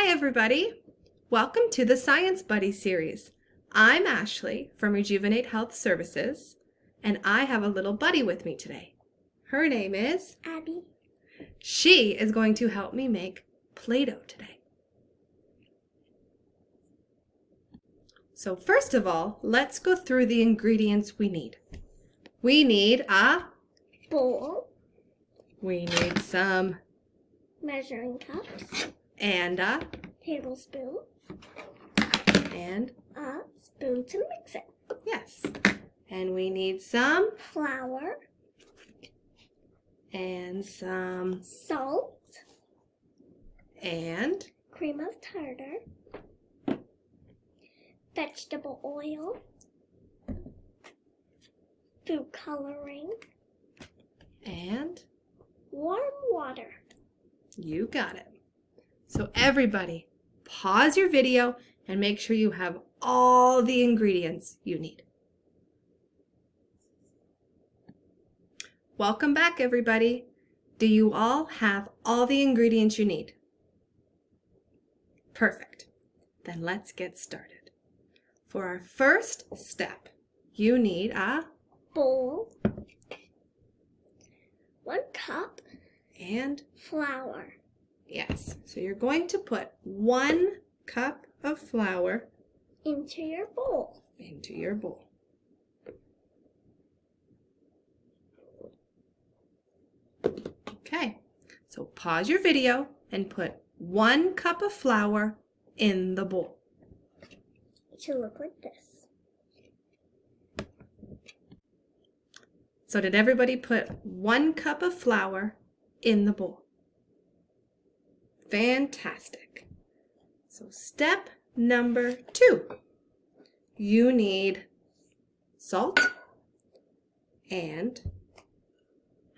Hi everybody! Welcome to the Science Buddy series. I'm Ashley from Rejuvenate Health Services, and I have a little buddy with me today. Her name is Abby. She is going to help me make Play-Doh today. So first of all, let's go through the ingredients we need. We need a Bowl. We need some Measuring cups. and a Tablespoon. and A spoon to mix it. yes. And we need some Flour. and some Salt. and Cream of tartar. Vegetable oil. Food coloring. and Warm water. you got it. So everybody, pause your video and make sure you have all the ingredients you need. Welcome back, everybody. Do you all have all the ingredients you need? Perfect. Then let's get started. For our first step, you need a Bowl. 1 cup. and Flour. yes. So you're going to put 1 cup of flour Into your bowl. into your bowl. Okay, so pause your video and put 1 cup of flour in the bowl. It should look like this. So did everybody put 1 cup of flour in the bowl? Fantastic. So step number 2, you need salt and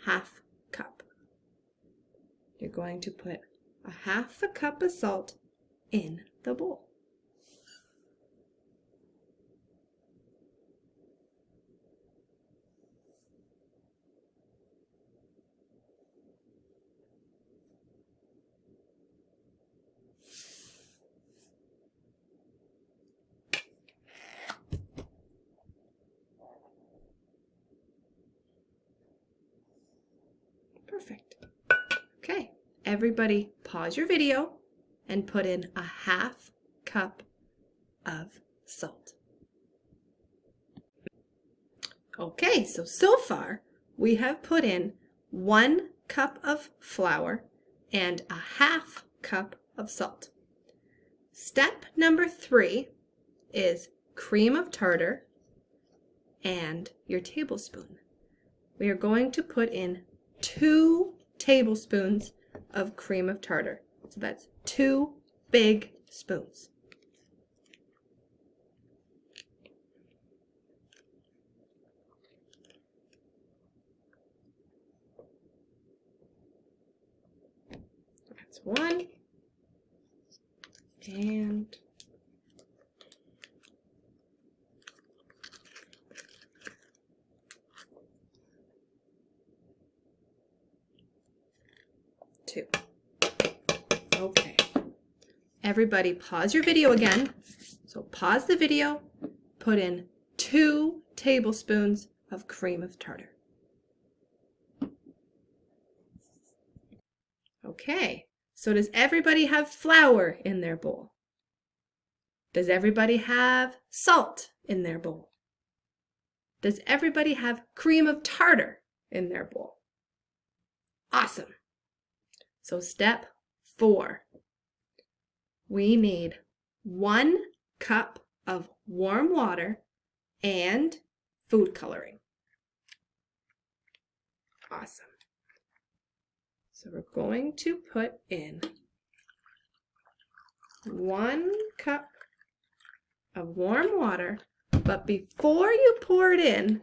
half cup. You're going to put a half a cup of salt in the bowl. Perfect. Okay, everybody pause your video and put in a half cup of salt. Okay, so far we have put in 1 cup of flour and a half cup of salt. Step number 3 is cream of tartar and your tablespoon. We are going to put in 2 tablespoons of cream of tartar. So that's 2 big spoons. That's 1 and 2. Okay. Everybody pause your video again. So pause the video, put in 2 tablespoons of cream of tartar. Okay, so does everybody have flour in their bowl? Does everybody have salt in their bowl? Does everybody have cream of tartar in their bowl? Awesome. So step 4, we need 1 cup of warm water and food coloring. Awesome. So we're going to put in 1 cup of warm water, but before you pour it in,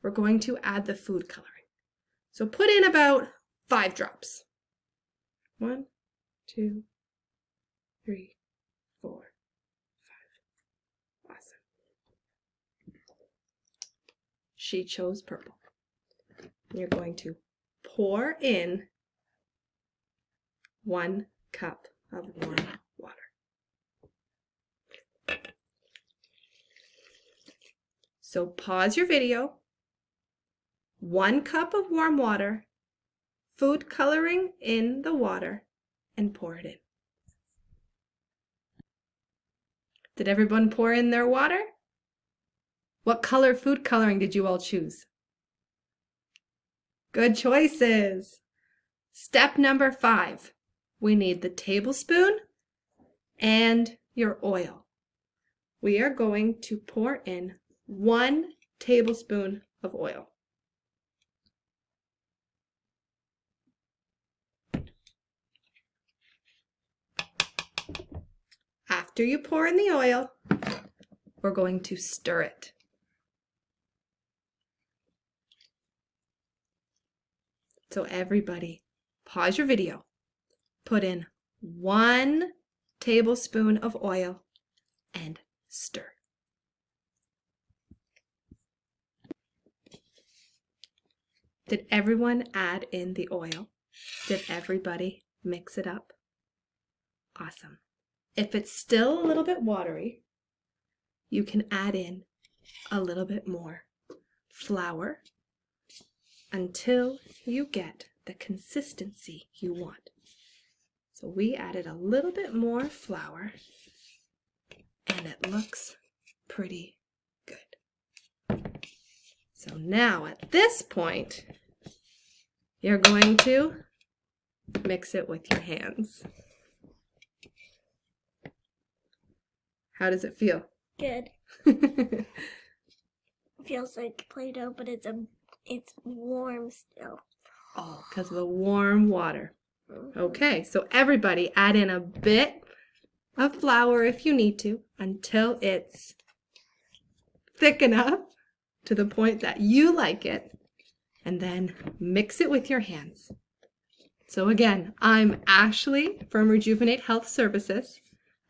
we're going to add the food coloring. So put in about 5 drops. 1, 2, 3, 4, 5. Awesome. She chose purple. You're going to pour in 1 cup of warm water. So pause your video. 1 cup of warm water, food coloring in the water, and pour it in. Did everyone pour in their water? What color food coloring did you all choose? Good choices. Step number 5. We need the tablespoon and your oil. We are going to pour in 1 tablespoon of oil. After you pour in the oil, we're going to stir it. So everybody, pause your video. Put in 1 tablespoon of oil and stir. Did everyone add in the oil? Did everybody mix it up? Awesome. If it's still a little bit watery, you can add in a little bit more flour until you get the consistency you want. So we added a little bit more flour and it looks pretty good. So now at this point, you're going to mix it with your hands. How does it feel? Good. Feels like Play-Doh, but it's warm still. Oh, because of the warm water. Okay, so everybody add in a bit of flour if you need to until it's thick enough to the point that you like it, and then mix it with your hands. So again, I'm Ashley from Rejuvenate Health Services.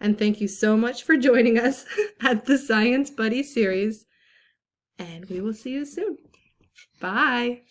And thank you so much for joining us at the Science Buddy series. And we will see you soon. Bye.